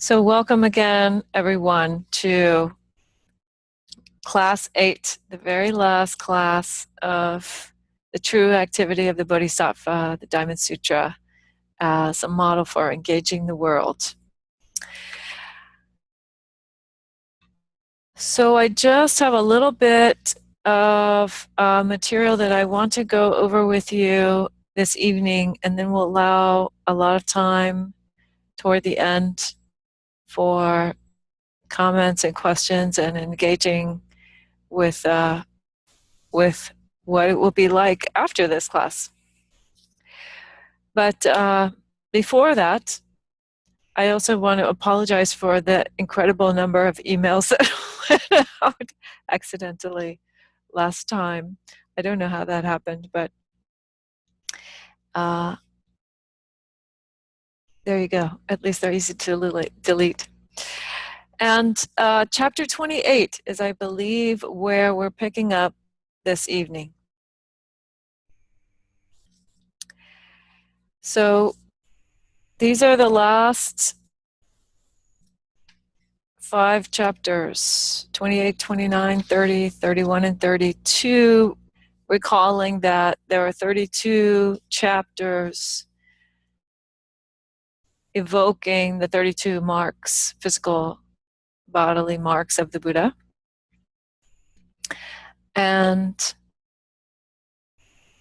So welcome again, everyone, to Class 8, the very last class of the true activity of the Bodhisattva, the Diamond Sutra, as a model for engaging the world. So I just have a little bit of material that I want to go over with you this evening, and then we'll allow a lot of time toward the end for comments and questions and engaging with what it will be like after this class. But before that, I also want to apologize for the incredible number of emails that went out accidentally last time. I don't know how that happened, but there you go. At least they're easy to delete. And chapter 28 is, I believe, where we're picking up this evening. So these are the last 5 chapters, 28, 29, 30, 31, and 32, recalling that there are 32 chapters evoking the 32 marks, physical bodily marks of the Buddha. And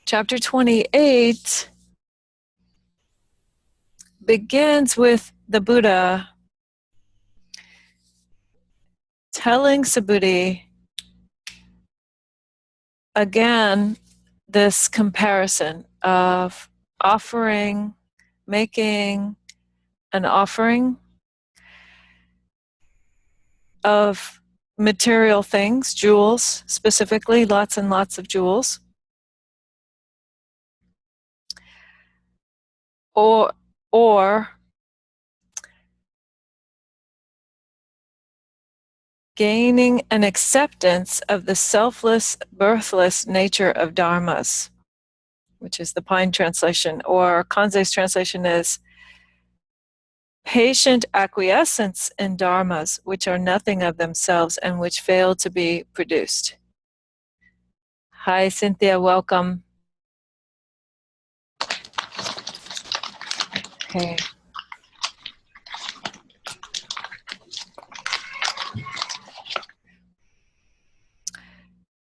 chapter 28 begins with the Buddha telling Subhuti again this comparison of making an offering of material things, jewels specifically, lots and lots of jewels, or gaining an acceptance of the selfless, birthless nature of dharmas, which is the Pine translation, or Kanze's translation is patient acquiescence in dharmas which are nothing of themselves and which fail to be produced. Hi, Cynthia, welcome. Okay.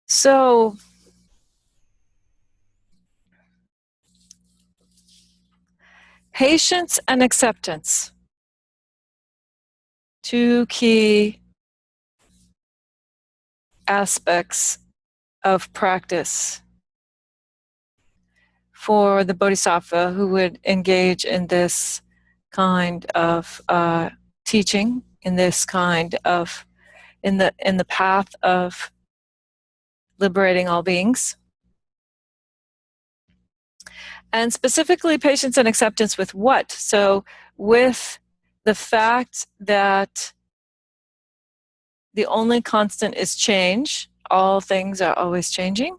So, patience and acceptance, two key aspects of practice for the Bodhisattva who would engage in this kind of teaching, in this kind of, in the path of liberating all beings. And specifically patience and acceptance with what? So with the fact that the only constant is change, all things are always changing,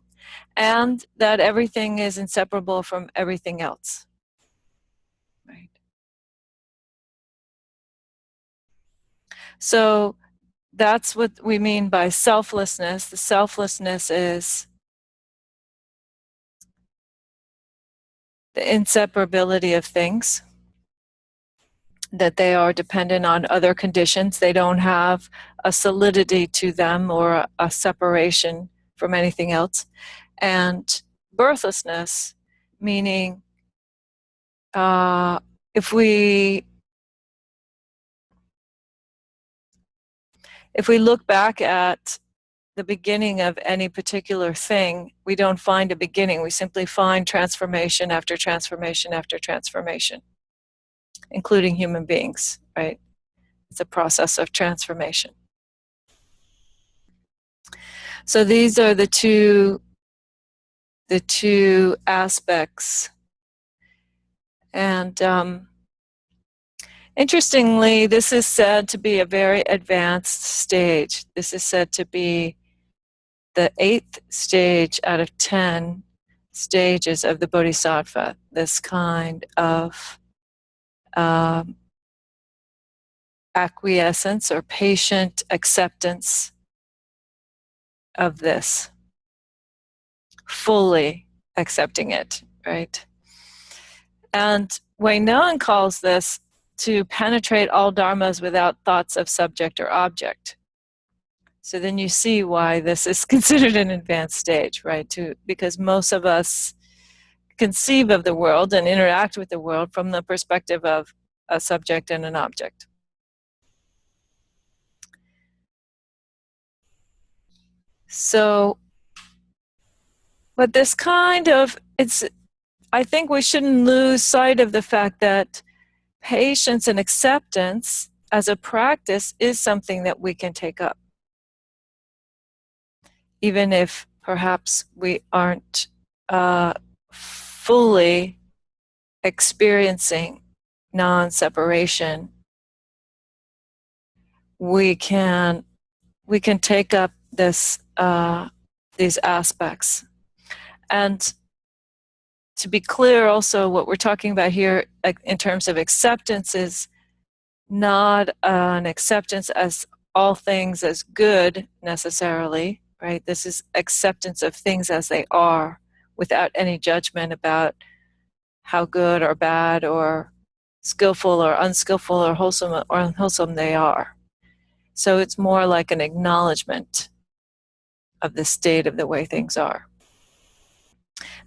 and that everything is inseparable from everything else. Right. So that's what we mean by selflessness. The selflessness is the inseparability of things, that they are dependent on other conditions. They don't have a solidity to them or a separation from anything else. And birthlessness, meaning if we look back at the beginning of any particular thing, we don't find a beginning. We simply find transformation after transformation after transformation, including human beings, right? It's a process of transformation. So these are the two aspects. And interestingly, this is said to be a very advanced stage. This is said to be the 8th stage out of 10 stages of the Bodhisattva, this kind of acquiescence or patient acceptance of this, fully accepting it, right? And Wei Nong calls this to penetrate all dharmas without thoughts of subject or object. So then you see why this is considered an advanced stage, right? Because most of us conceive of the world and interact with the world from the perspective of a subject and an object. So, but this kind of, I think we shouldn't lose sight of the fact that patience and acceptance as a practice is something that we can take up. Even if perhaps we aren't fully experiencing non-separation, we can take up these aspects. And to be clear, also, what we're talking about here in terms of acceptance is not an acceptance as all things as good necessarily, right? This is acceptance of things as they are, without any judgment about how good or bad or skillful or unskillful or wholesome or unwholesome they are. So it's more like an acknowledgement of the state of the way things are.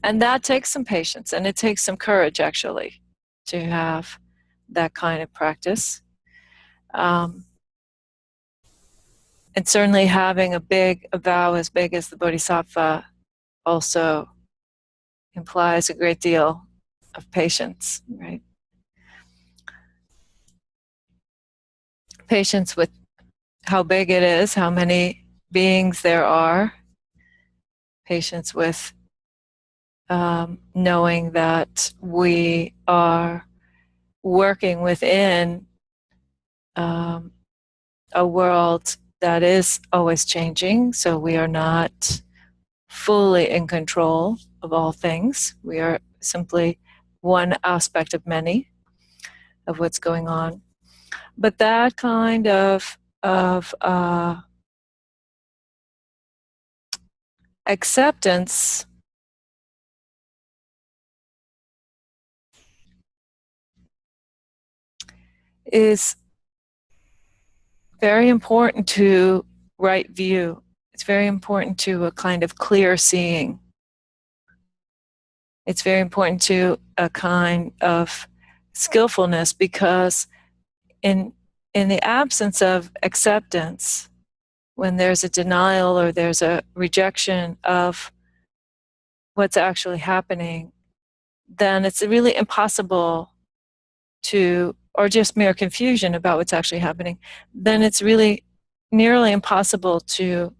And that takes some patience, and it takes some courage, actually, to have that kind of practice. And certainly having a vow as big as the Bodhisattva also implies a great deal of patience, right? Patience with how big it is, how many beings there are. Patience with knowing that we are working within a world that is always changing, so we are not fully in control of all things. We are simply one aspect of many of what's going on. But that kind of acceptance is very important to right view. It's very important to a kind of clear seeing. It's very important to a kind of skillfulness, because in the absence of acceptance, when there's a denial or there's a rejection of what's actually happening, then it's really impossible to, or just mere confusion about what's actually happening, then it's really nearly impossible to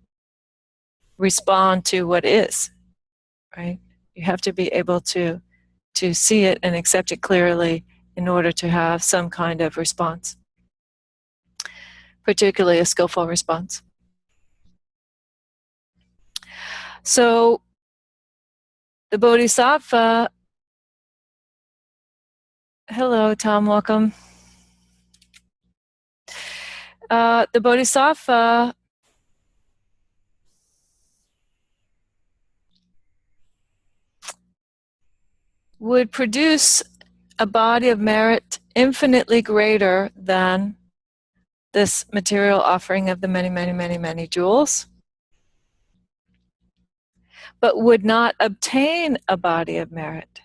respond to what is, right? You have to be able to see it and accept it clearly in order to have some kind of response, particularly a skillful response. So the Bodhisattva, hello Tom, welcome. The Bodhisattva would produce a body of merit infinitely greater than this material offering of the many, many, many, many jewels, but would not obtain a body of merit.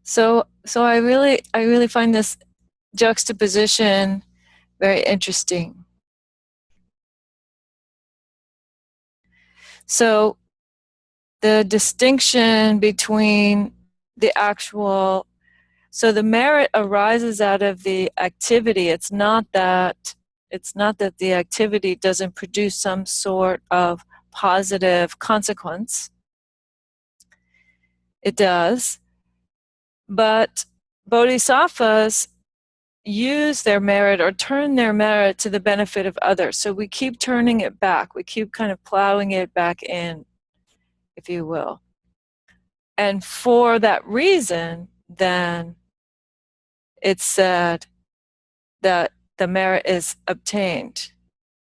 So I really find this juxtaposition very interesting. So the distinction between the actual, so the merit arises out of the activity. It's not that the activity doesn't produce some sort of positive consequence. It does. But bodhisattvas use their merit or turn their merit to the benefit of others. So we keep turning it back. We keep kind of plowing it back in, if you will. And for that reason, then it's said that the merit is obtained.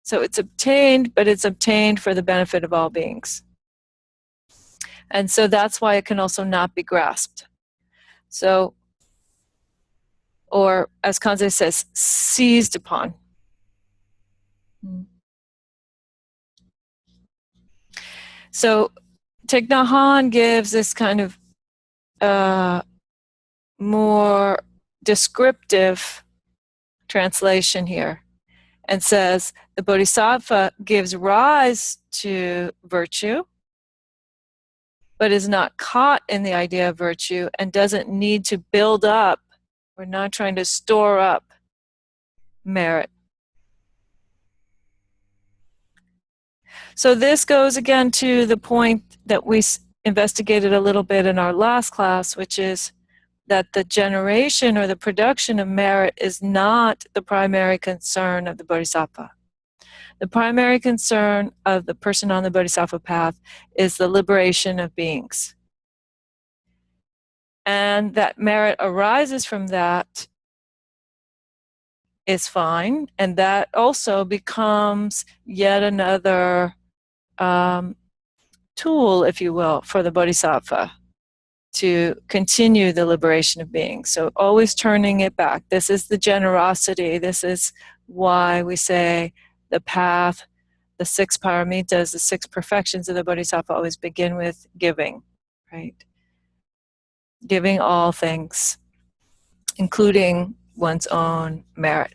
So it's obtained, but it's obtained for the benefit of all beings. And so that's why it can also not be grasped. So, or as Kanze says, seized upon. So Thich Nhat Hanh gives this kind of more descriptive translation here and says the Bodhisattva gives rise to virtue, but is not caught in the idea of virtue and doesn't need to build up. We're not trying to store up merit. So this goes again to the point that we investigated a little bit in our last class, which is that the generation or the production of merit is not the primary concern of the Bodhisattva. The primary concern of the person on the Bodhisattva path is the liberation of beings. And that merit arises from that is fine, and that also becomes yet another tool, if you will, for the Bodhisattva to continue the liberation of beings. So always turning it back. This is the generosity. This is why we say the path, the 6 paramitas, the 6 perfections of the Bodhisattva always begin with giving, right? Giving all things, including one's own merit.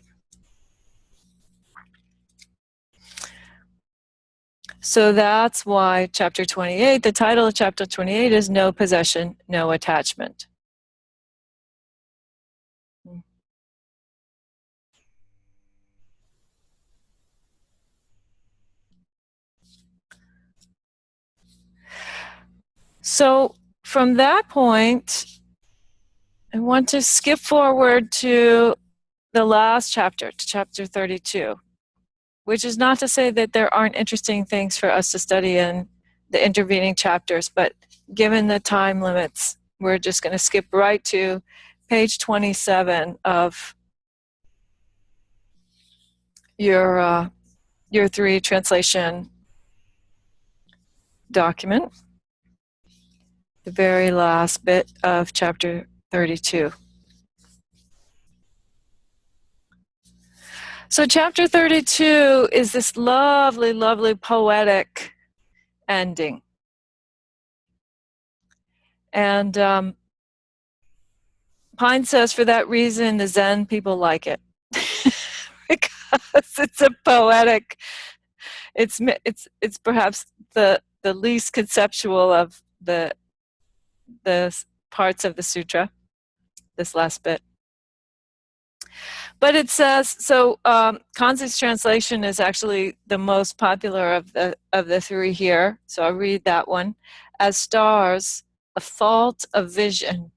So that's why chapter 28, the title of chapter 28 is No Possession, No Attachment. So from that point, I want to skip forward to the last chapter, to chapter 32, which is not to say that there aren't interesting things for us to study in the intervening chapters, but given the time limits, we're just going to skip right to page 27 of your 3 translation document, the very last bit of chapter 32. So chapter 32 is this lovely, lovely poetic ending. And Pine says for that reason, the Zen people like it. Because it's a poetic, it's perhaps the least conceptual of the parts of the sutra, this last bit. But it says, so Kanze's translation is actually the most popular of the 3 here. So I'll read that one. As stars, a fault of vision.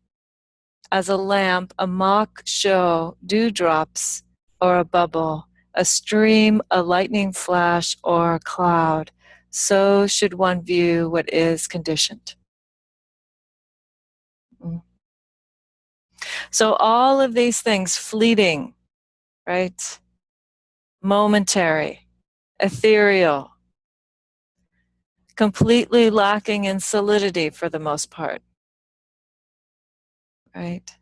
As a lamp, a mock show, dewdrops, or a bubble, a stream, a lightning flash, or a cloud. So should one view what is conditioned. So all of these things, fleeting, right? Momentary, ethereal, completely lacking in solidity for the most part, right?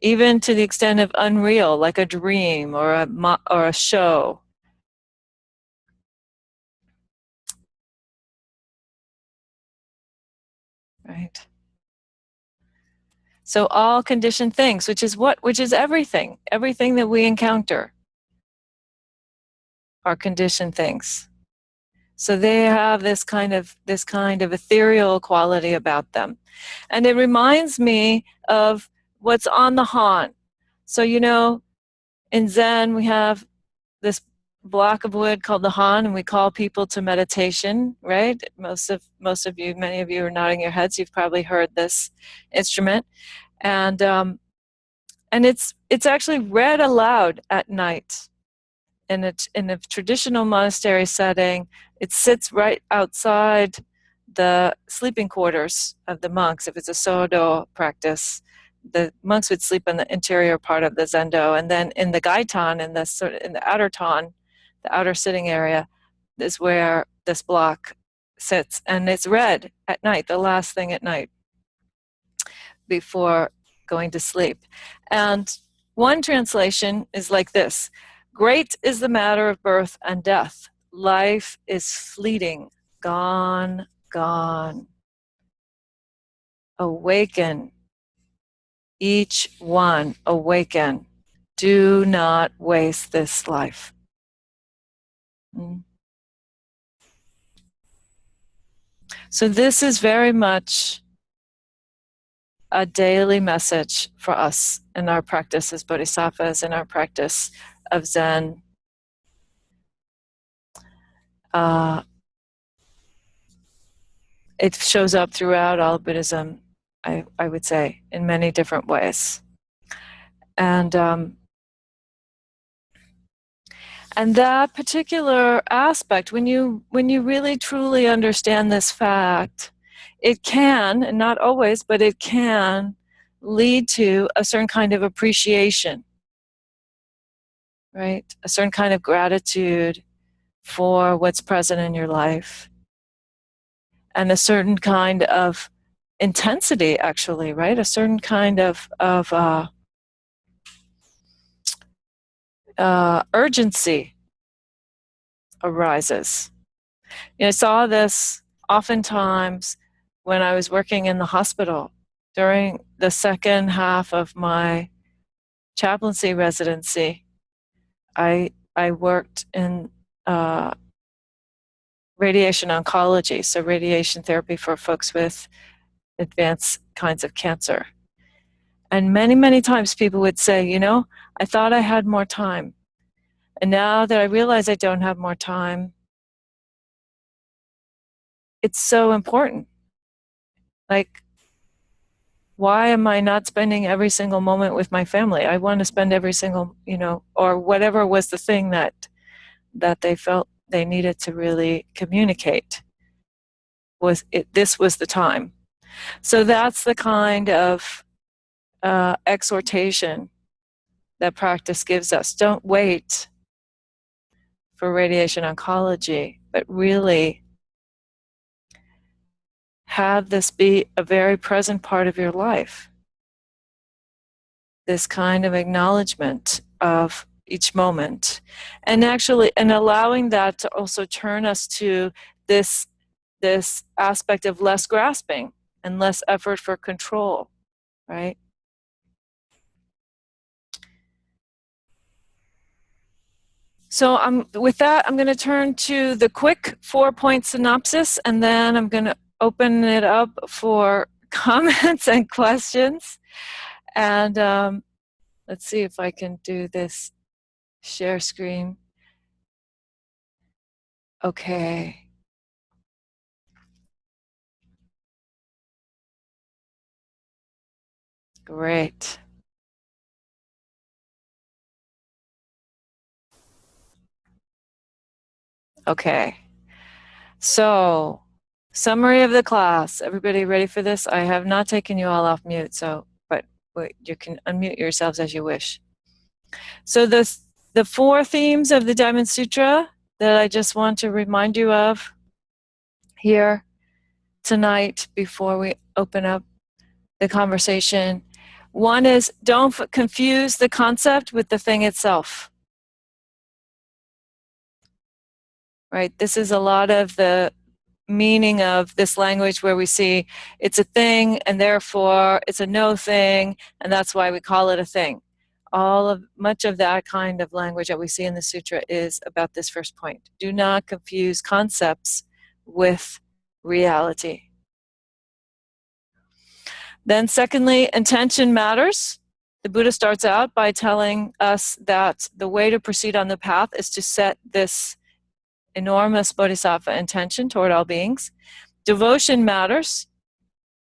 Even to the extent of unreal, like a dream or a show. Right? So all conditioned things, which is everything. Everything that we encounter are conditioned things. So they have this kind of ethereal quality about them. And it reminds me of what's on the Han. So, in Zen we have this block of wood called the Han, and we call people to meditation, right? Most of you, many of you are nodding your heads. You've probably heard this instrument. And it's actually read aloud at night. In a traditional monastery setting, it sits right outside the sleeping quarters of the monks. If it's a Sodo practice, the monks would sleep in the interior part of the zendo, and then in the gaitan, in the outer ton, the outer sitting area, is where this block sits, and it's read at night, the last thing at night before going to sleep. And one translation is like this: great is the matter of birth and death. Life is fleeting, gone, gone. Awaken, each one, awaken. Do not waste this life. So this is very much a daily message for us in our practice as bodhisattvas, in our practice of Zen. It shows up throughout all Buddhism, I would say, in many different ways. And that particular aspect, when you really truly understand this fact, it can, and not always, but it can lead to a certain kind of appreciation, right? A certain kind of gratitude for what's present in your life, and a certain kind of intensity, actually, right? A certain kind of urgency arises. I saw this oftentimes when I was working in the hospital during the second half of my chaplaincy residency. I worked in radiation oncology, so radiation therapy for folks with advanced kinds of cancer. And many, many times people would say, I thought I had more time. And now that I realize I don't have more time, it's so important. Like, why am I not spending every single moment with my family? I want to spend every single, or whatever was the thing that they felt they needed to really communicate. This was the time. So that's the kind of exhortation that practice gives us. Don't wait for radiation oncology, but really have this be a very present part of your life. This kind of acknowledgement of each moment, and allowing that to also turn us to this aspect of less grasping and less effort for control, right? So with that, I'm going to turn to the quick 4-point synopsis, and then I'm going to open it up for comments and questions. And let's see if I can do this share screen. Okay. Great. Okay. So, summary of the class. Everybody ready for this? I have not taken you all off mute, but you can unmute yourselves as you wish. So the 4 themes of the Diamond Sutra that I just want to remind you of here tonight before we open up the conversation. One is, don't confuse the concept with the thing itself. Right? This is a lot of the meaning of this language where we see it's a thing and therefore it's a no thing, and that's why we call it a thing. Much of that kind of language that we see in the sutra is about this first point. Do not confuse concepts with reality. Then secondly, intention matters. The Buddha starts out by telling us that the way to proceed on the path is to set this enormous bodhisattva intention toward all beings. Devotion matters,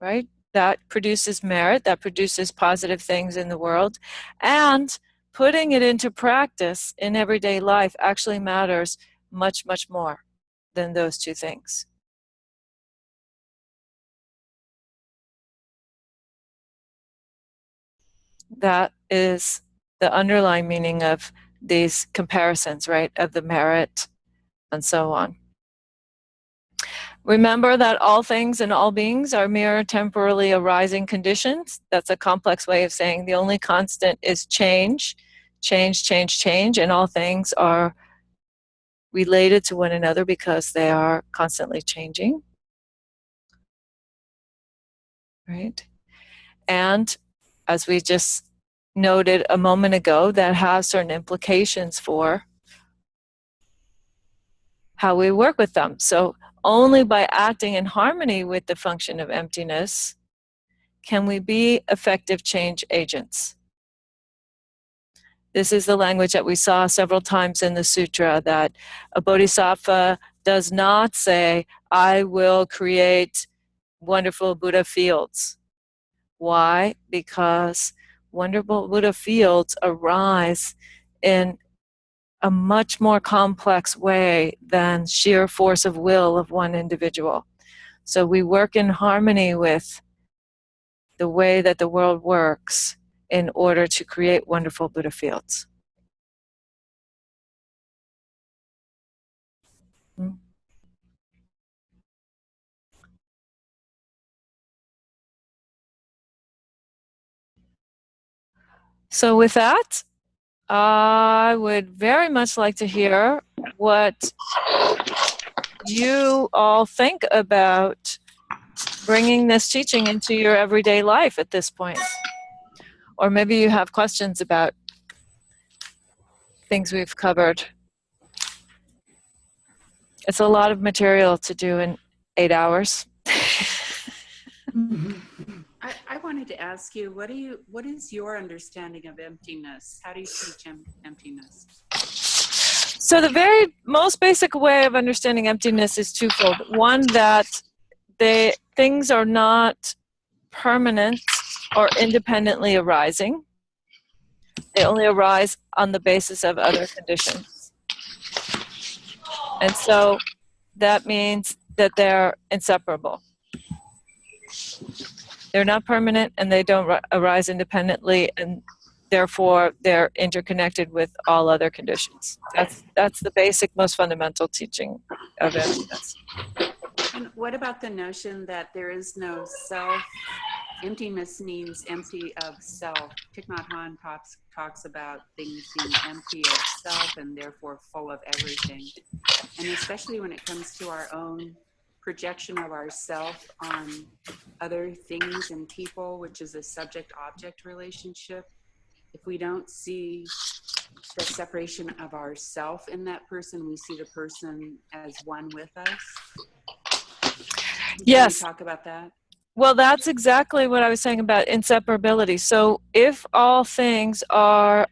right? That produces merit, that produces positive things in the world. And putting it into practice in everyday life actually matters much, much more than those 2 things. That is the underlying meaning of these comparisons, right, of the merit and so on. Remember that all things and all beings are mere temporally arising conditions. That's a complex way of saying the only constant is change, change, change, change, and all things are related to one another because they are constantly changing, right? And as we just noted a moment ago, that has certain implications for how we work with them. So only by acting in harmony with the function of emptiness can we be effective change agents. This is the language that we saw several times in the sutra, that a bodhisattva does not say, I will create wonderful Buddha fields. Why? Because wonderful Buddha fields arise in a much more complex way than sheer force of will of one individual. So we work in harmony with the way that the world works in order to create wonderful Buddha fields. So with that, I would very much like to hear what you all think about bringing this teaching into your everyday life at this point. Or maybe you have questions about things we've covered. It's a lot of material to do in 8 hours. I wanted to ask you, what is your understanding of emptiness? How do you teach emptiness? So the very most basic way of understanding emptiness is twofold. One, that things are not permanent or independently arising. They only arise on the basis of other conditions. And so that means that they're inseparable. They're not permanent and they don't arise independently, and therefore they're interconnected with all other conditions. That's the basic, most fundamental teaching of emptiness. And what about the notion that there is no self? Emptiness means empty of self. Thich Nhat Hanh talks about things being empty of self and therefore full of everything. And especially when it comes to our own projection of ourself on other things and people, which is a subject-object relationship, if we don't see the separation of ourself in that person, we see the person as one with us. Yes. Can you talk about that? Well, that's exactly what I was saying about inseparability. So if all things are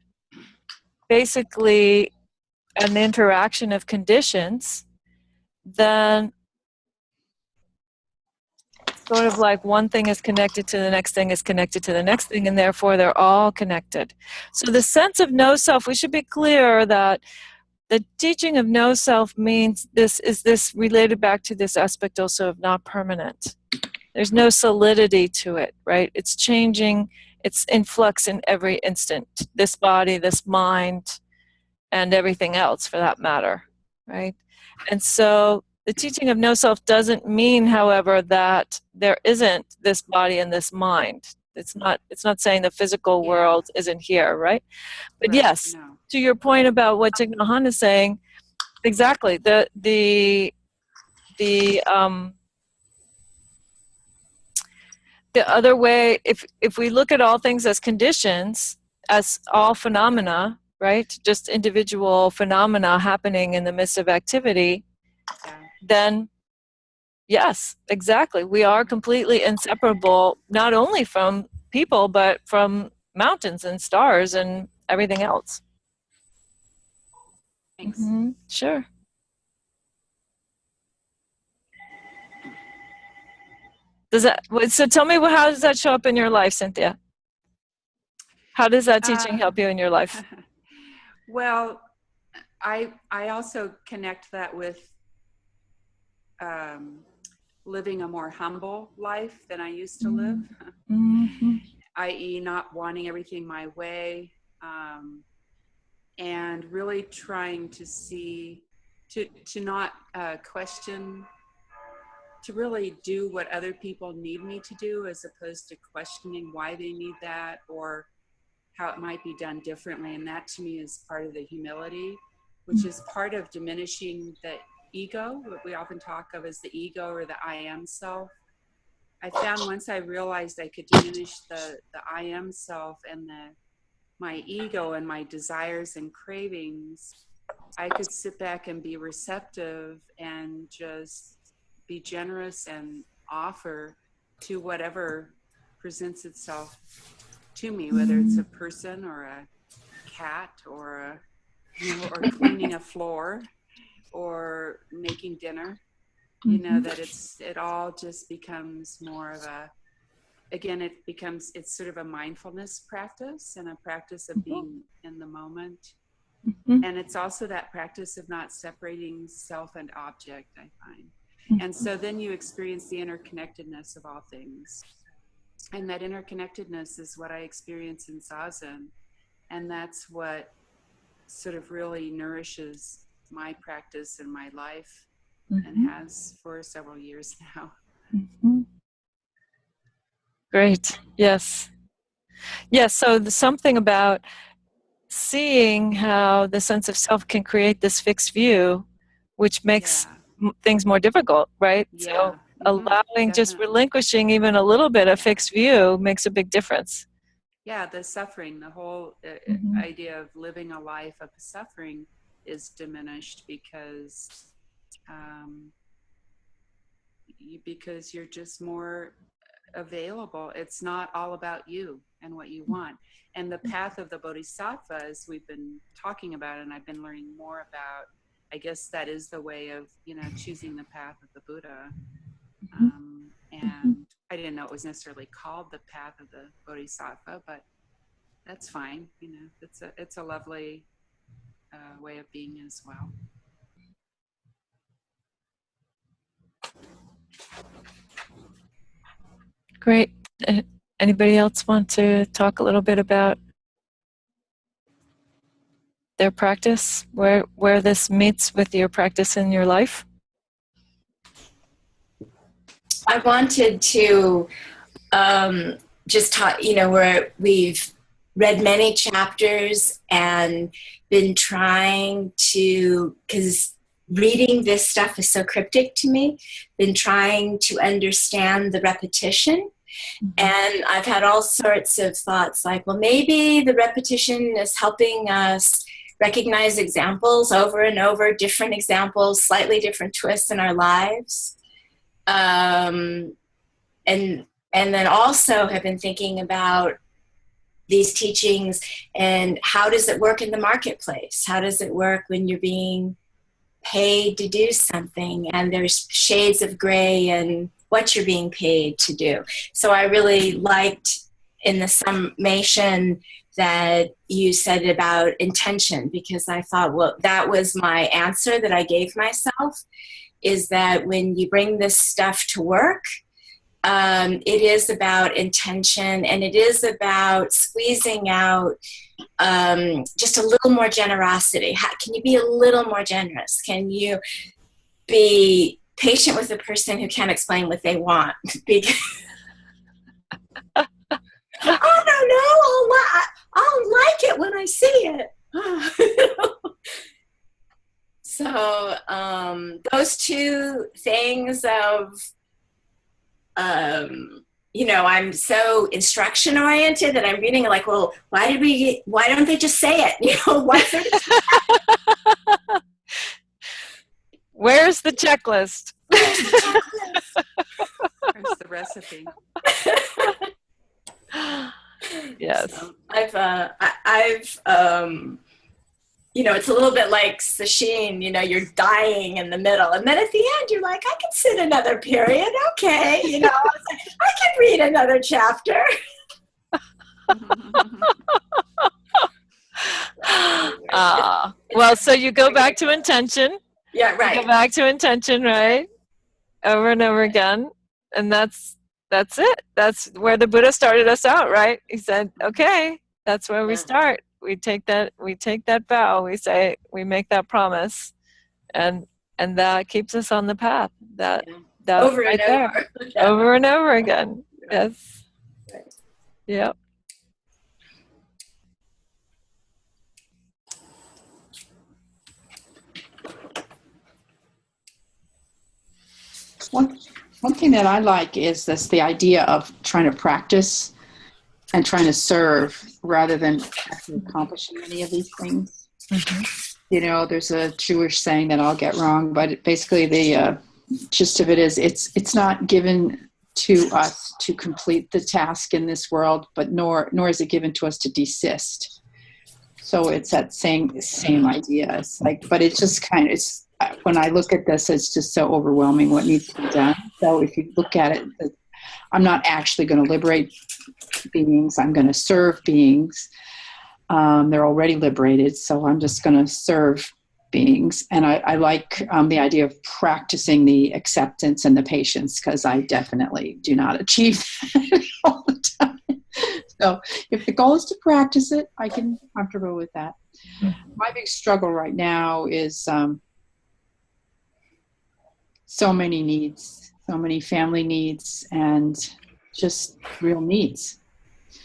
basically an interaction of conditions, then sort of like one thing is connected to the next thing is connected to the next thing, and therefore they're all connected. So the sense of no self, we should be clear that the teaching of no self means this related back to this aspect also of not permanent. There's no solidity to it, right? It's changing, it's in flux in every instant. This body, this mind, and everything else for that matter, right? And so the teaching of no self doesn't mean, however, that there isn't this body and this mind. It's not saying the physical world isn't here, right? But yes, to your point about what Thich Nhat Hanh is saying, exactly. The other way, if we look at all things as conditions, as all phenomena, right, just individual phenomena happening in the midst of activity, then yes, exactly. We are completely inseparable, not only from people, but from mountains and stars and everything else. Thanks. Mm-hmm. Sure. So tell me, how does that show up in your life, Cynthia? How does that teaching help you in your life? Well, I also connect that with living a more humble life than I used to live. Mm-hmm. i.e. not wanting everything my way, and really trying to see, to not question, to really do what other people need me to do, as opposed to questioning why they need that or how it might be done differently. And that to me is part of the humility, which is part of diminishing the ego, what we often talk of as the ego or the I am self. I found once I realized I could diminish the I am self and my ego and my desires and cravings, I could sit back and be receptive and just be generous and offer to whatever presents itself to me, whether it's a person or a cat or or cleaning a floor or making dinner. That it all just becomes more of it's sort of a mindfulness practice and a practice of being in the moment. And it's also that practice of not separating self and object, I find. And so then you experience the interconnectedness of all things. And that interconnectedness is what I experience in Zazen. And that's what sort of really nourishes my practice and my life, and has for several years now. Great. Yes. Yes. So something about seeing how the sense of self can create this fixed view, which makes things more difficult, right? Yeah. So allowing, just relinquishing even a little bit of fixed view makes a big difference. Yeah, the suffering, the whole idea of living a life of suffering is diminished because you're just more available. It's not all about you and what you want. And the path of the Bodhisattvas we've been talking about, and I've been learning more about, I guess that is the way of, choosing the path of the Buddha. And I didn't know it was necessarily called the path of the Bodhisattva, but that's fine. It's a lovely way of being as well. Great. Anybody else want to talk a little bit about their practice, where this meets with your practice in your life? I wanted to just talk, where we've read many chapters and been trying to, because reading this stuff is so cryptic to me, been trying to understand the repetition. And I've had all sorts of thoughts like, well, maybe the repetition is helping us recognize examples over and over, different examples, slightly different twists in our lives. And then also have been thinking about these teachings and how does it work in the marketplace? How does it work when you're being paid to do something and there's shades of gray and what you're being paid to do? So I really liked in the summation that you said about intention, because I thought, well, that was my answer that I gave myself, is that when you bring this stuff to work, it is about intention, and it is about squeezing out just a little more generosity. Can you be a little more generous? Can you be patient with a person who can't explain what they want? Because I don't know, I'll like it when I see it. So those two things of, I'm so instruction oriented that I'm reading like, well, why don't they just say it? Why is there Where's the checklist? Where's the recipe? Yes. So I've it's a little bit like sesshin, you're dying in the middle. And then at the end, you're like, I could sit another period. Okay. I could read another chapter. Well, so you go back to intention. Yeah, right. You go back to intention, right? Over and over again. And that's that's it. That's where the Buddha started us out, right? He said, okay, that's where we start. We take that vow. We say, we make that promise, and that keeps us on the path. That Over right and there, over. over and over again. Yes. Right. Yep. One thing that I like is the idea of trying to practice and trying to serve rather than actually accomplishing any of these things. Mm-hmm. You know, there's a Jewish saying that I'll get wrong, but basically the gist of it is it's not given to us to complete the task in this world, but nor is it given to us to desist. So it's that same idea. It's like, but it's just it's when I look at this, it's just so overwhelming what needs to be done. So if you look at it, I'm not actually going to liberate beings. I'm going to serve beings. They're already liberated, so I'm just going to serve beings. And I like the idea of practicing the acceptance and the patience, because I definitely do not achieve that all the time. So if the goal is to practice it, I can be comfortable with that. My big struggle right now is so many needs, so many family needs, and just real needs.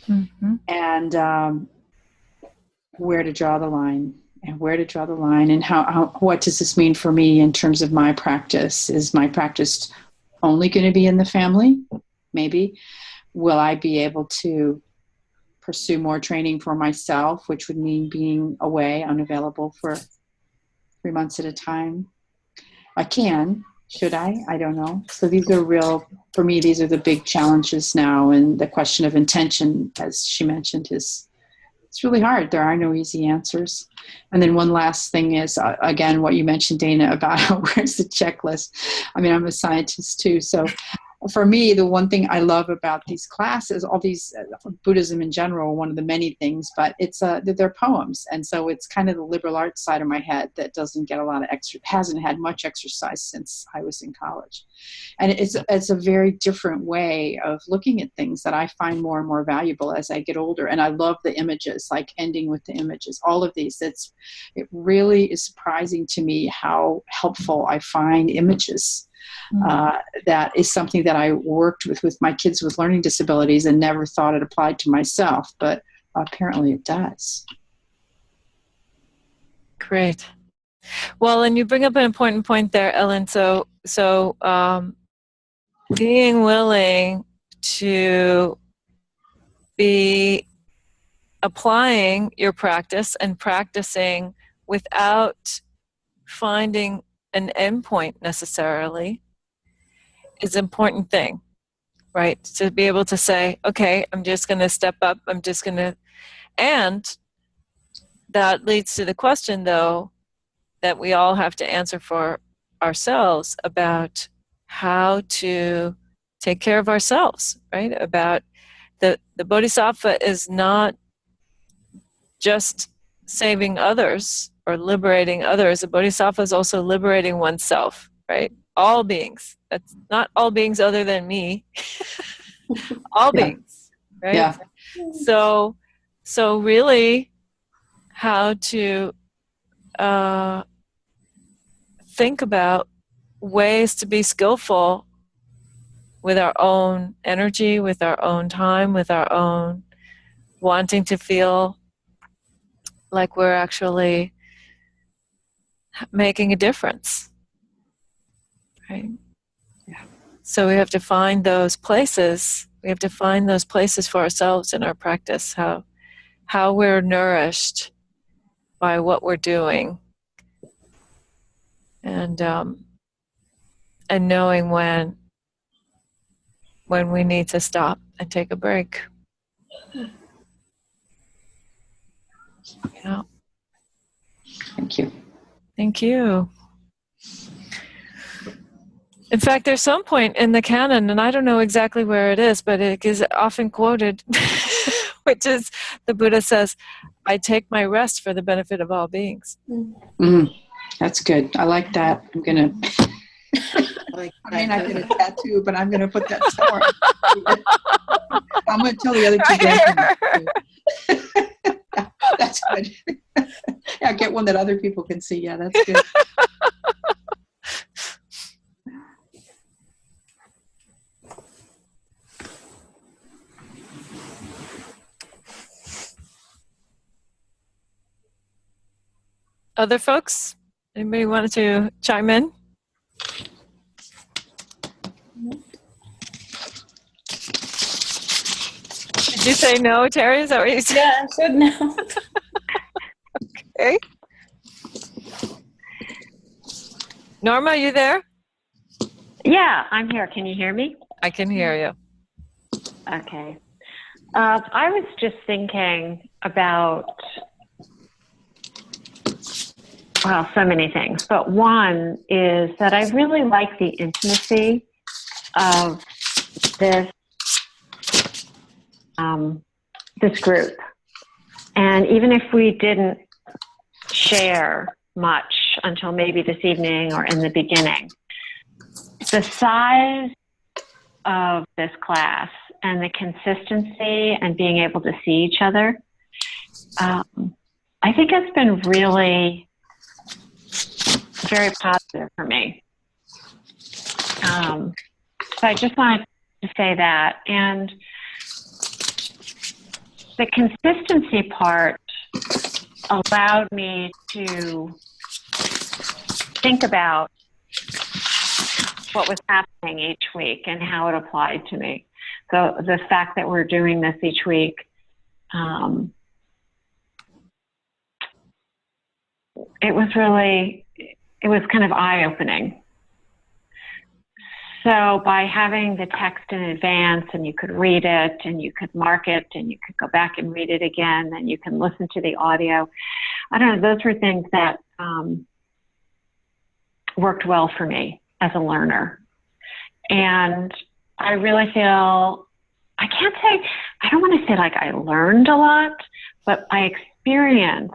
Mm-hmm. And where to draw the line, and how what does this mean for me in terms of my practice? Is my practice only going to be in the family? Maybe. Will I be able to pursue more training for myself, which would mean being away, unavailable for 3 months at a time? I can. Should I? I don't know. So these are for me, these are the big challenges now. And the question of intention, as she mentioned, it's really hard. There are no easy answers. And then one last thing is, again, what you mentioned, Dana, about where's the checklist? I mean, I'm a scientist too. So for me, the one thing I love about these classes, all these Buddhism in general, one of the many things, but it's they're poems. And so it's kind of the liberal arts side of my head that doesn't get a lot of hasn't had much exercise since I was in college. And it's a very different way of looking at things that I find more and more valuable as I get older. And I love the images, like ending with the images, all of these. It really is surprising to me how helpful I find images. That is something that I worked with my kids with learning disabilities and never thought it applied to myself, but apparently it does. Great. Well, and you bring up an important point there, Ellen. So being willing to be applying your practice and practicing without finding an endpoint necessarily is an important thing, right? To be able to say, okay, I'm just going to step up. And that leads to the question, though, that we all have to answer for ourselves about how to take care of ourselves, right? About the Bodhisattva is not just saving others or liberating others. The Bodhisattva is also liberating oneself, right? All beings. That's not all beings other than me. All beings, right? Yeah. So really how to think about ways to be skillful with our own energy, with our own time, with our own wanting to feel like we're actually making a difference, right? Yeah. So we have to find those places. We have to find those places for ourselves in our practice, how we're nourished by what we're doing, and knowing when we need to stop and take a break. Yeah. Thank you. Thank you. In fact, there's some point in the canon, and I don't know exactly where it is, but it is often quoted, which is the Buddha says, I take my rest for the benefit of all beings. That's good. I like that. I'm going to Like I may not get a tattoo, but I'm going to put that somewhere. I'm going to tell the other two guys. That's good. Yeah, get one that other people can see. Yeah, that's good. Other folks? Anybody wanted to chime in? Did you say no, Terry? Is that what you said? Yeah, I said no. Okay. Norma, are you there? Yeah, I'm here. Can you hear me? I can hear you. Okay. I was just thinking about, well, so many things, but one is that I really like the intimacy of this this group. And even if we didn't share much until maybe this evening or in the beginning, the size of this class and the consistency and being able to see each other, I think it's been really very positive for me. So I just wanted to say that. And the consistency part allowed me to think about what was happening each week and how it applied to me. So the fact that we're doing this each week, it was kind of eye-opening. So by having the text in advance, and you could read it and you could mark it and you could go back and read it again and you can listen to the audio. I don't know, those were things that worked well for me as a learner. And I really feel, I don't want to say like I learned a lot, but I experienced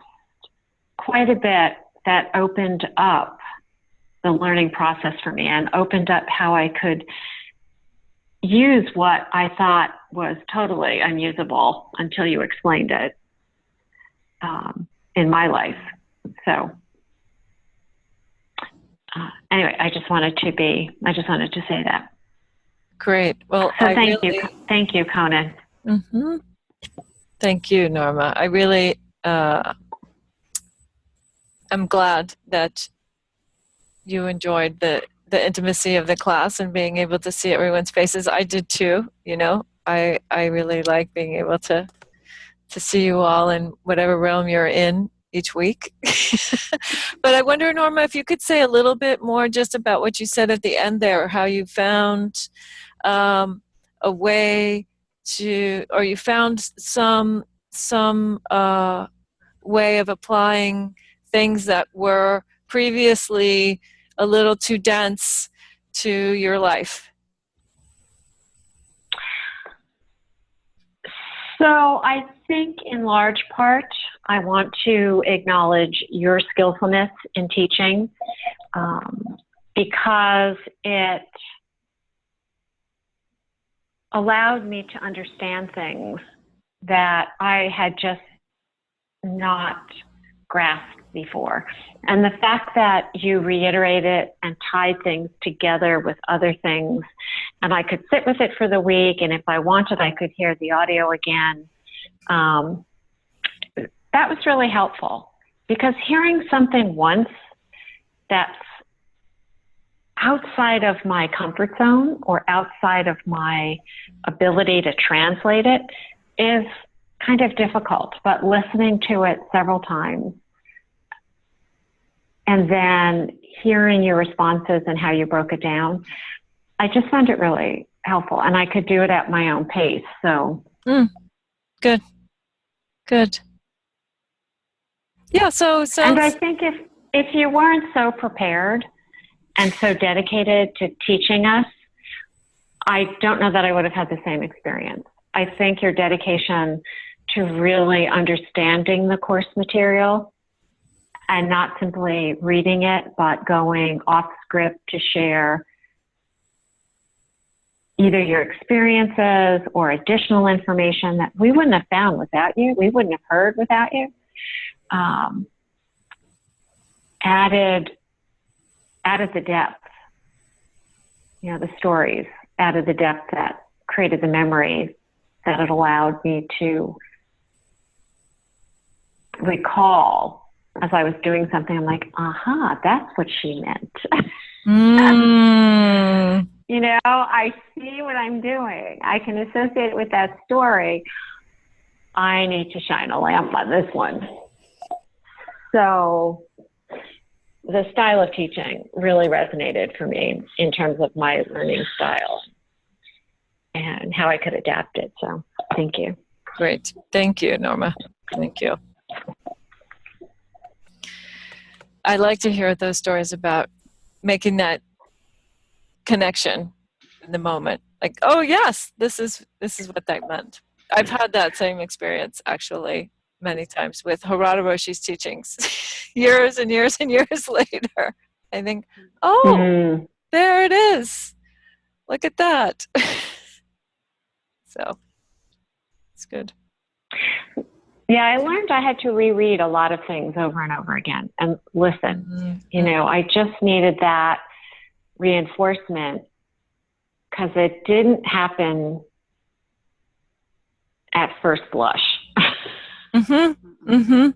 quite a bit that opened up the learning process for me and opened up how I could use what I thought was totally unusable until you explained it in my life. So anyway, I just wanted to say that. Great. Well, so thank you, Conan. Mm-hmm. Thank you, Norma. I really, I'm glad that you enjoyed the intimacy of the class and being able to see everyone's faces. I did too. You know, I really like being able to see you all in whatever realm you're in each week. But I wonder, Norma, if you could say a little bit more just about what you said at the end there, how you found a way to, or you found some way of applying things that were previously a little too dense to your life. So I think in large part, I want to acknowledge your skillfulness in teaching because it allowed me to understand things that I had just not grasped before. And the fact that you reiterated and tied things together with other things, and I could sit with it for the week, and if I wanted, I could hear the audio again. That was really helpful, because hearing something once that's outside of my comfort zone or outside of my ability to translate it is kind of difficult, but listening to it several times and then hearing your responses and how you broke it down, I just found it really helpful, and I could do it at my own pace. So good. Yeah. So and I think if you weren't so prepared and so dedicated to teaching us, I don't know that I would have had the same experience. I think your dedication to really understanding the course material and not simply reading it, but going off script to share either your experiences or additional information that we wouldn't have found without you, we wouldn't have heard without you, added the depth, you know, the stories, added the depth that created the memories that it allowed me to recall as I was doing something. I'm like, aha, that's what she meant. You know, I see what I'm doing. I can associate it with that story. I need to shine a lamp on this one. So the style of teaching really resonated for me in terms of my learning style and how I could adapt it. So thank you. Great. Thank you, Norma. Thank you. I like to hear those stories about making that connection in the moment. Like, oh yes, this is what that meant. I've had that same experience actually many times with Harada Roshi's teachings years and years and years later. I think, oh, there it is. Look at that. So it's good. Yeah, I learned I had to reread a lot of things over and over again and listen. Mm-hmm. You know, I just needed that reinforcement because it didn't happen at first blush. Mm-hmm. Mm-hmm.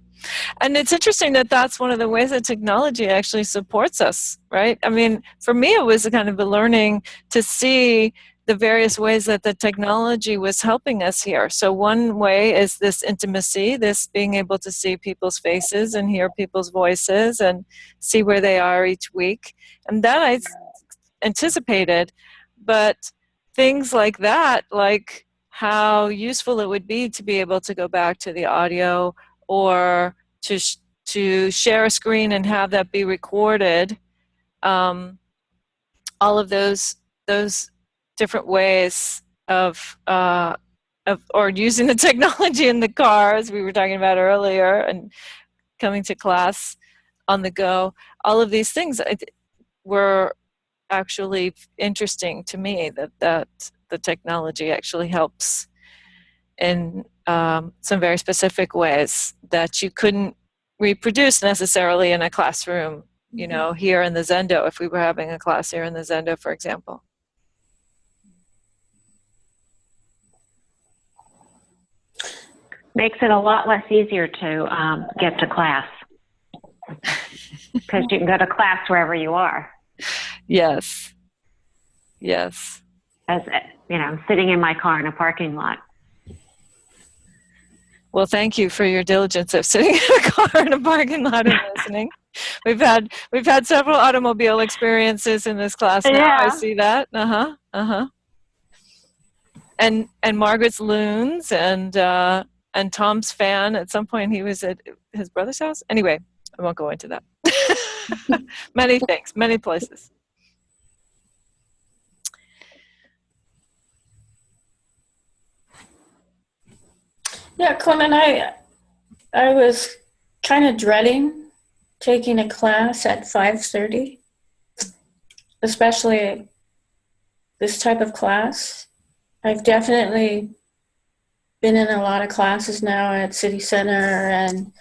And it's interesting that that's one of the ways that technology actually supports us, right? I mean, for me, it was a kind of a learning to see the various ways that the technology was helping us here. So one way is this intimacy, this being able to see people's faces and hear people's voices and see where they are each week. And that I anticipated, but things like that, like how useful it would be to be able to go back to the audio or to share a screen and have that be recorded, all of those different ways of or using the technology in the car, as we were talking about earlier, and coming to class on the go. All of these things were actually interesting to me, that the technology actually helps in some very specific ways that you couldn't reproduce necessarily in a classroom, you know, here in the Zendo, if we were having a class here in the Zendo, for example. Makes it a lot less easier to get to class because you can go to class wherever you are. Yes. Yes. As you know, I'm sitting in my car in a parking lot. Well, thank you for your diligence of sitting in a car in a parking lot and listening. We've had several automobile experiences in this class now. Yeah. I see that. And Margaret's loons and Tom's fan. At some point, he was at his brother's house. Anyway, I won't go into that. Many things, many places. Yeah, Clement, I was kind of dreading taking a class at 5:30, especially this type of class. I've definitely been in a lot of classes now at City Center and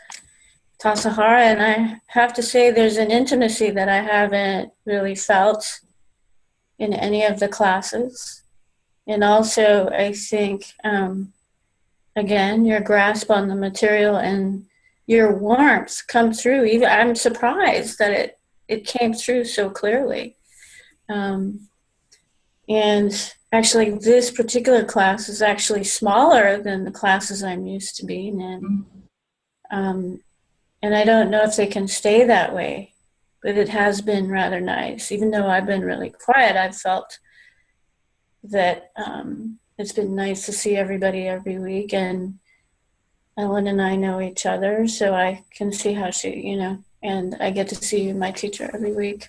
Tassajara, and I have to say there's an intimacy that I haven't really felt in any of the classes. And also, I think, again, your grasp on the material and your warmth come through. Even I'm surprised that it came through so clearly. And actually, this particular class is actually smaller than the classes I'm used to being in. And I don't know if they can stay that way, but it has been rather nice. Even though I've been really quiet, I've felt that it's been nice to see everybody every week. And Ellen and I know each other, so I can see how she, you know, and I get to see my teacher every week.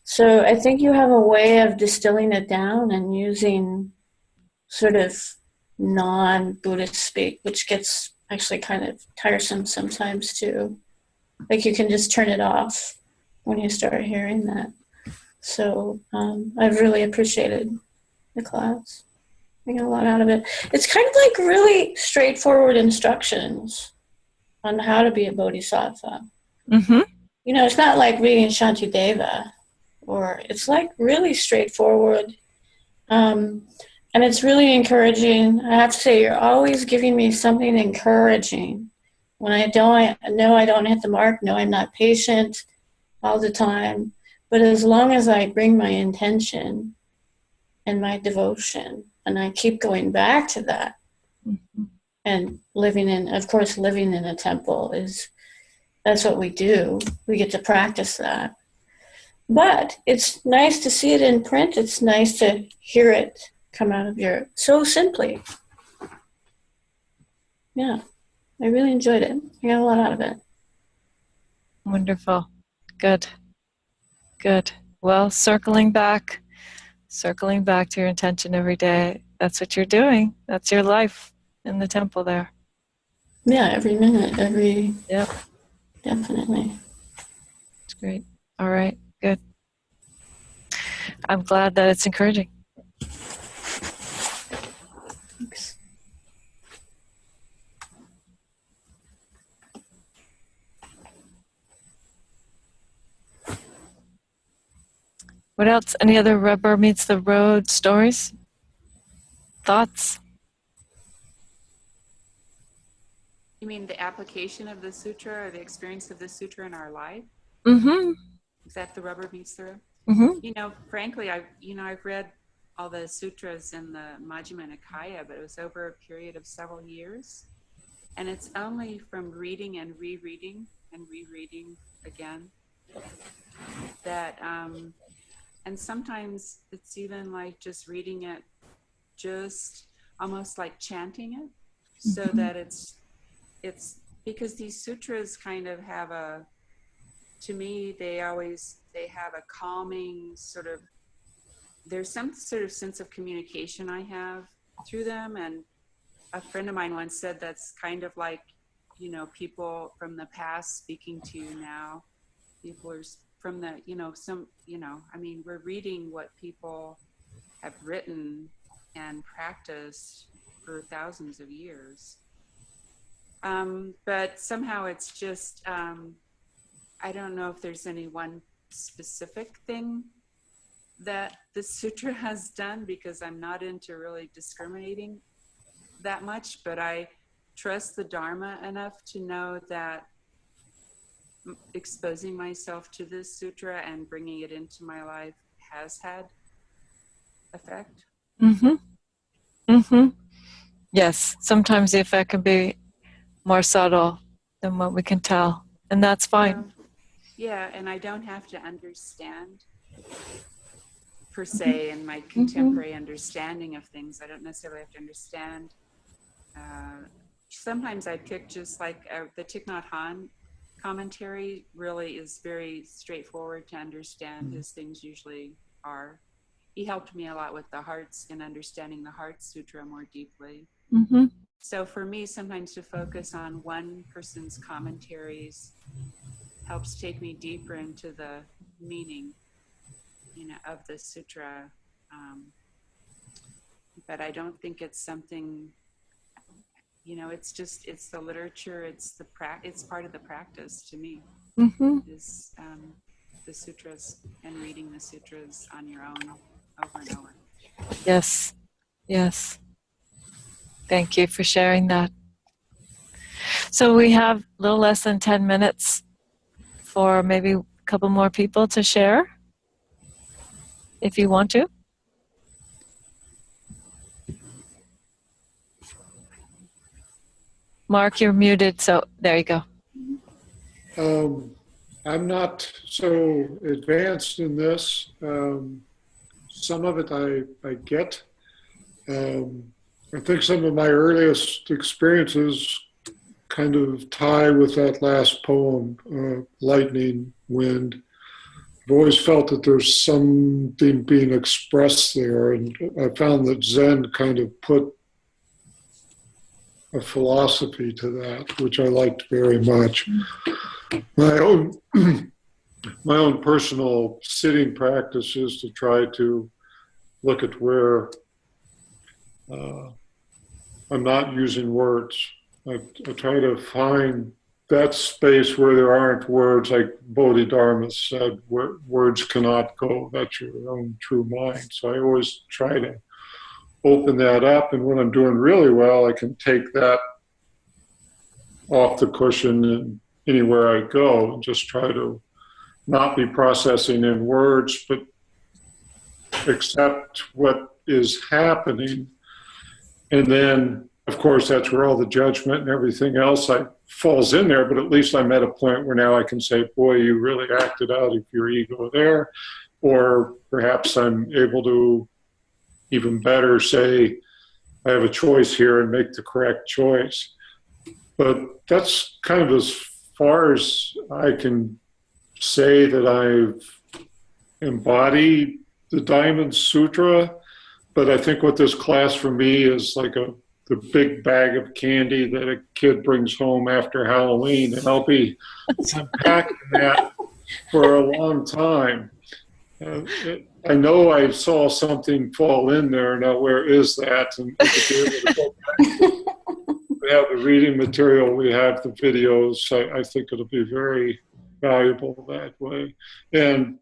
So I think you have a way of distilling it down and using sort of non-Buddhist speak, which gets actually kind of tiresome sometimes too. Like you can just turn it off when you start hearing that. So I've really appreciated the class. I get a lot out of it. It's kind of like really straightforward instructions on how to be a bodhisattva. Mm-hmm. You know, it's not like reading Shantideva, or it's like really straightforward. And it's really encouraging. I have to say, you're always giving me something encouraging. When I know I don't hit the mark, no, I'm not patient all the time. But as long as I bring my intention and my devotion, and I keep going back to that, Mm-hmm. and living in a temple that's what we do. We get to practice that. But it's nice to see it in print. It's nice to hear it come out of so simply. Yeah, I really enjoyed it. I got a lot out of it. Wonderful. Good. Well, circling back to your intention every day. That's what you're doing. That's your life in the temple there. Yeah, every minute, Yep. definitely. It's great. All right. Good. I'm glad that it's encouraging. Thanks. What else? Any other rubber meets the road stories? Thoughts? You mean the application of the sutra or the experience of the sutra in our life? Mm-hmm. Is that the rubber meets the road? Mm-hmm. You know, frankly, I've read all the sutras in the Majjhima Nikaya, but it was over a period of several years. And it's only from reading and rereading again that, and sometimes it's even like just reading it, just almost like chanting it, so that it's because these sutras kind of have to me, they have a calming sort of, there's some sort of sense of communication I have through them. And a friend of mine once said that's kind of like, you know, people from the past speaking to you now. People are from the, we're reading what people have written and practiced for thousands of years. But somehow it's just, I don't know if there's any one specific thing that the sutra has done, because I'm not into really discriminating that much, but I trust the Dharma enough to know that exposing myself to this sutra and bringing it into my life has had effect. Mm-hmm. Mm-hmm. Yes. Sometimes the effect can be more subtle than what we can tell. And that's fine. Yeah, and I don't have to understand per se in my contemporary understanding of things. I don't necessarily have to understand. Sometimes I pick just like the Thich Nhat Hanh commentary really is very straightforward to understand, as things usually are. He helped me a lot with the hearts and understanding the Heart Sutra more deeply. Mm-hmm. So for me, sometimes to focus on one person's commentaries helps take me deeper into the meaning, of the sutra. But I don't think it's something, it's the literature, it's part of the practice to me. Mm-hmm. Is the sutras and reading the sutras on your own over and over. Yes. Yes. Thank you for sharing that. So we have a little less than 10 minutes for maybe a couple more people to share, if you want to. Mark, you're muted, so there you go. I'm not so advanced in this. Some of it I get. I think some of my earliest experiences kind of tie with that last poem, Lightning Wind. I've always felt that there's something being expressed there, and I found that Zen kind of put a philosophy to that, which I liked very much. My own personal sitting practice is to try to look at where I'm not using words. I try to find that space where there aren't words, like Bodhidharma said, where words cannot go. That's your own true mind. So I always try to open that up. And when I'm doing really well, I can take that off the cushion and anywhere I go and just try to not be processing in words, but accept what is happening. And then, of course, that's where all the judgment and everything else falls in there, but at least I'm at a point where now I can say, boy, you really acted out of your ego there. Or perhaps I'm able to even better say, I have a choice here and make the correct choice. But that's kind of as far as I can say that I've embodied the Diamond Sutra. But I think what this class for me is like the big bag of candy that a kid brings home after Halloween, and I'll be unpacking that for a long time. I know I saw something fall in there. Now, where is that? And we have the reading material, we have the videos. I think it'll be very valuable that way. And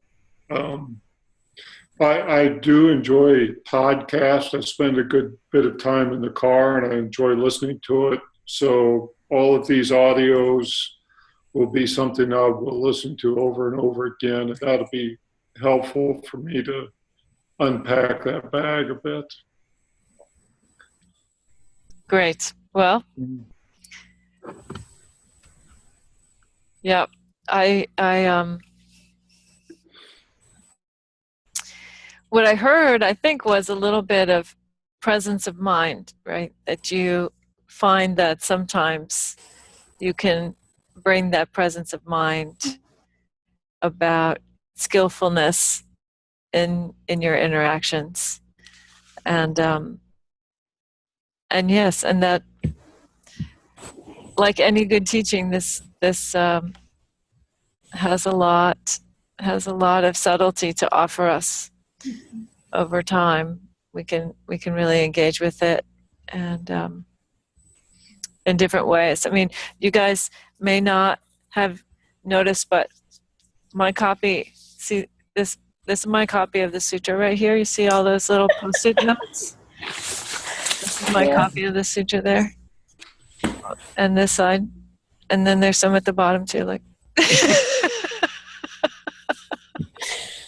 I do enjoy podcasts. I spend a good bit of time in the car and I enjoy listening to it. So all of these audios will be something I will listen to over and over again. And that'll be helpful for me to unpack that bag a bit. Great. Well, yeah, I what I heard, I think, was a little bit of presence of mind, right? That you find that sometimes you can bring that presence of mind about skillfulness in your interactions, and yes, and that, like any good teaching, this has a lot of subtlety to offer us. Over time, we can really engage with it, and in different ways. I mean, you guys may not have noticed, but my copy. See this is my copy of the sutra right here. You see all those little post-it notes. This is my copy of the sutra there, and this side, and then there's some at the bottom too. Like,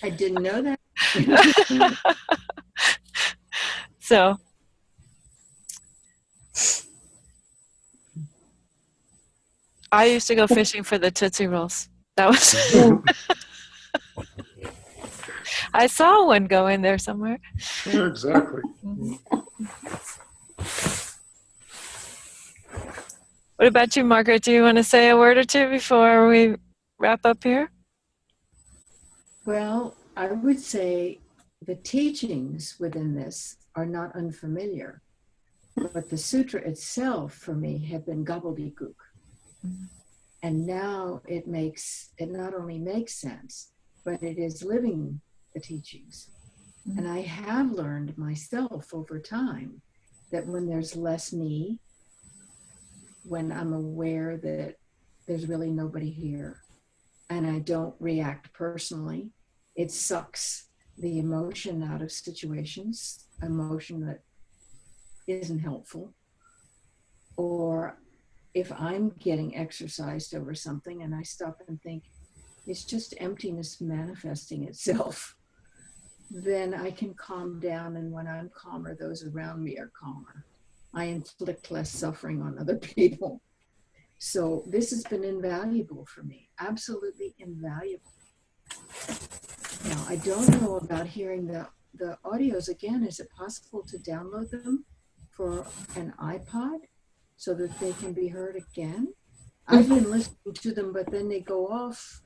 I didn't know that. So, I used to go fishing for the Tootsie Rolls. That was. I saw one go in there somewhere. Yeah, exactly. What about you, Margaret? Do you want to say a word or two before we wrap up here? Well, I would say the teachings within this are not unfamiliar, but the sutra itself for me had been gobbledygook. And now it not only makes sense, but it is living the teachings. And I have learned myself over time that when there's less me, when I'm aware that there's really nobody here and I don't react personally, it sucks the emotion out of situations, emotion that isn't helpful. Or if I'm getting exercised over something and I stop and think, it's just emptiness manifesting itself, then I can calm down, and when I'm calmer, those around me are calmer. I inflict less suffering on other people. So this has been invaluable for me, absolutely invaluable. Now, I don't know about hearing the audios again. Is it possible to download them for an iPod so that they can be heard again? I've been listening to them, but then they go off.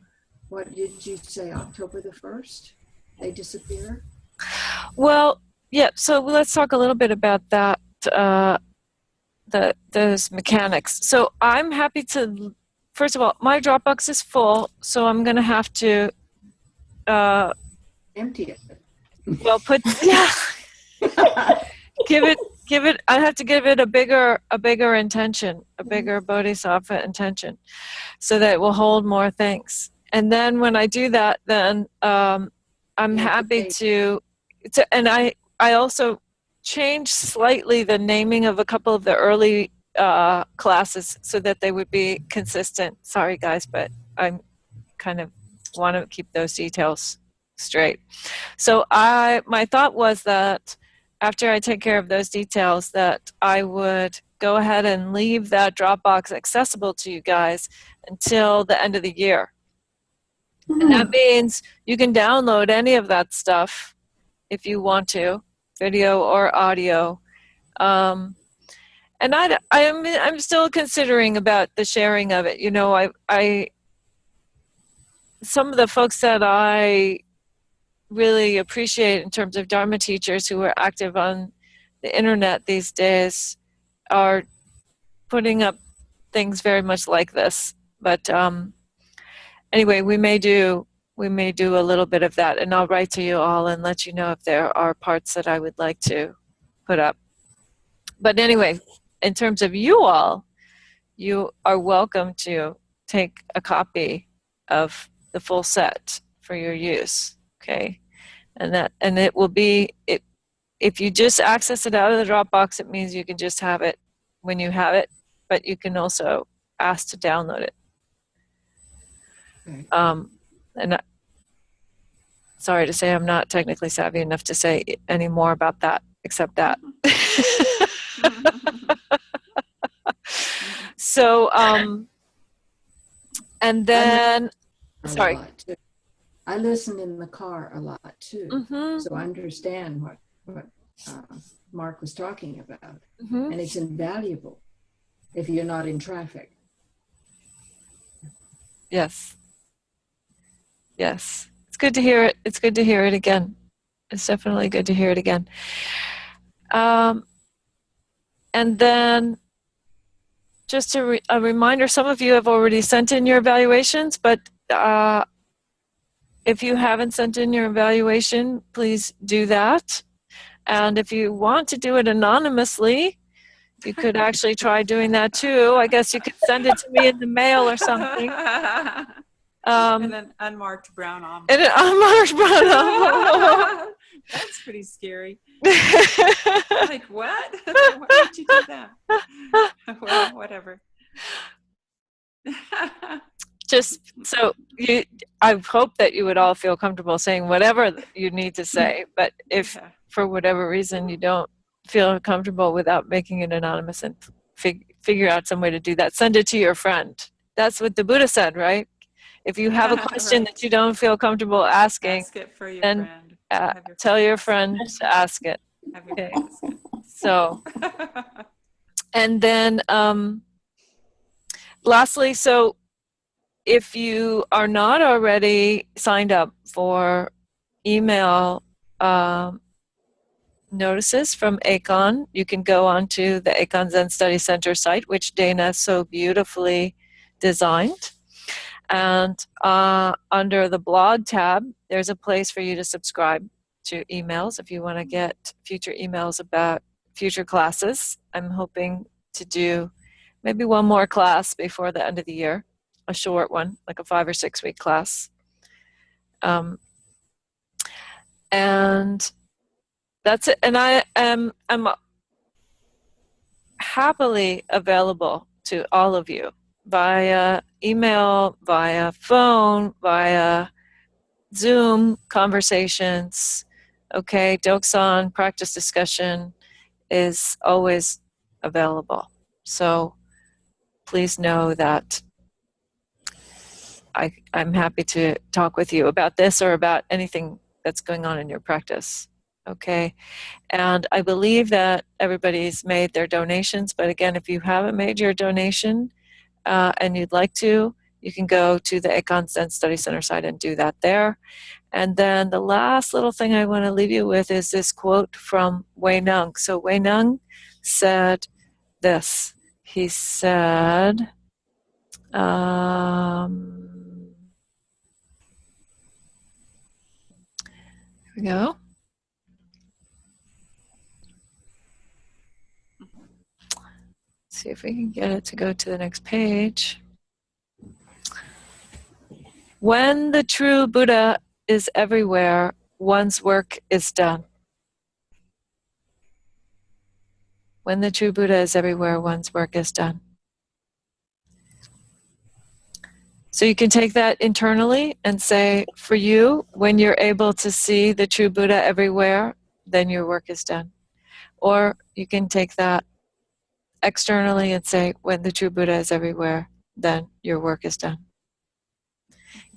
What did you say, October the 1st? They disappear? Well, yeah, so let's talk a little bit about that, those mechanics. So I'm happy to, first of all, my Dropbox is full, so I'm going to have to empty it. Well, give I have to give it a bigger intention, a bigger bodhisattva intention, so that it will hold more things. And then when I do that, then I'm happy to, and I also changed slightly the naming of a couple of the early classes so that they would be consistent. Sorry guys, but I'm kind of want to keep those details straight. So my thought was that after I take care of those details, that I would go ahead and leave that Dropbox accessible to you guys until the end of the year. And that means you can download any of that stuff if you want to, video or audio. And I'm still considering about the sharing of it. You know, some of the folks that I really appreciate in terms of Dharma teachers who are active on the internet these days are putting up things very much like this. But anyway, we may do a little bit of that, and I'll write to you all and let you know if there are parts that I would like to put up. But anyway, in terms of you all, you are welcome to take a copy of the full set for your use, okay? And it will be, if you just access it out of the Dropbox, it means you can just have it when you have it, but you can also ask to download it. And sorry to say I'm not technically savvy enough to say any more about that, except that. So, and then, sorry. I listen in the car a lot too, so I understand what Mark was talking about, and it's invaluable if you're not in traffic. Yes. Yes. It's good to hear it. It's good to hear it again. It's definitely good to hear it again. And then just a reminder, some of you have already sent in your evaluations, but if you haven't sent in your evaluation, please do that. And if you want to do it anonymously, you could actually try doing that too. I guess you could send it to me in the mail or something. And an unmarked brown envelope. And an unmarked brown envelope. That's pretty scary. Like, what? Why would you do that? Well, whatever. Just so I hope that you would all feel comfortable saying whatever you need to say. But if for whatever reason you don't feel comfortable without making it anonymous, and figure out some way to do that, send it to your friend. That's what the Buddha said, right? If you have a question that you don't feel comfortable asking, ask it for your then friend. Tell your friend to ask it. Okay. So, and then lastly, so if you are not already signed up for email notices from ACON, you can go onto the ACON Zen Study Center site, which Dana so beautifully designed. And under the blog tab, there's a place for you to subscribe to emails if you want to get future emails about future classes. I'm hoping to do maybe one more class before the end of the year, a short one, like a 5 or 6 week class. And that's it. And I'm happily available to all of you via email, via phone, via Zoom conversations. Okay, Doksan practice discussion is always available. So please know that I'm happy to talk with you about this or about anything that's going on in your practice. Okay, and I believe that everybody's made their donations, but again, if you haven't made your donation and you'd like to, you can go to the ACON Zen Study Center site and do that there. And then the last little thing I want to leave you with is this quote from Wei Nung. So Wei Nung said this. He said, here we go. See if we can get it to go to the next page. When the true Buddha is everywhere, one's work is done. When the true Buddha is everywhere, one's work is done. So you can take that internally and say, for you, when you're able to see the true Buddha everywhere, then your work is done. Or you can take that externally and say, when the true Buddha is everywhere, then your work is done.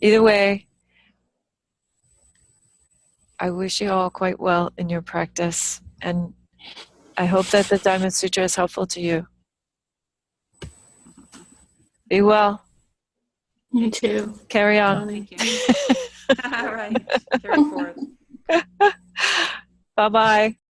Either way, I wish you all quite well in your practice, and I hope that the Diamond Sutra is helpful to you. Be well. You too. Carry on. Tony. Thank you. All right. Carry forth. Bye-bye.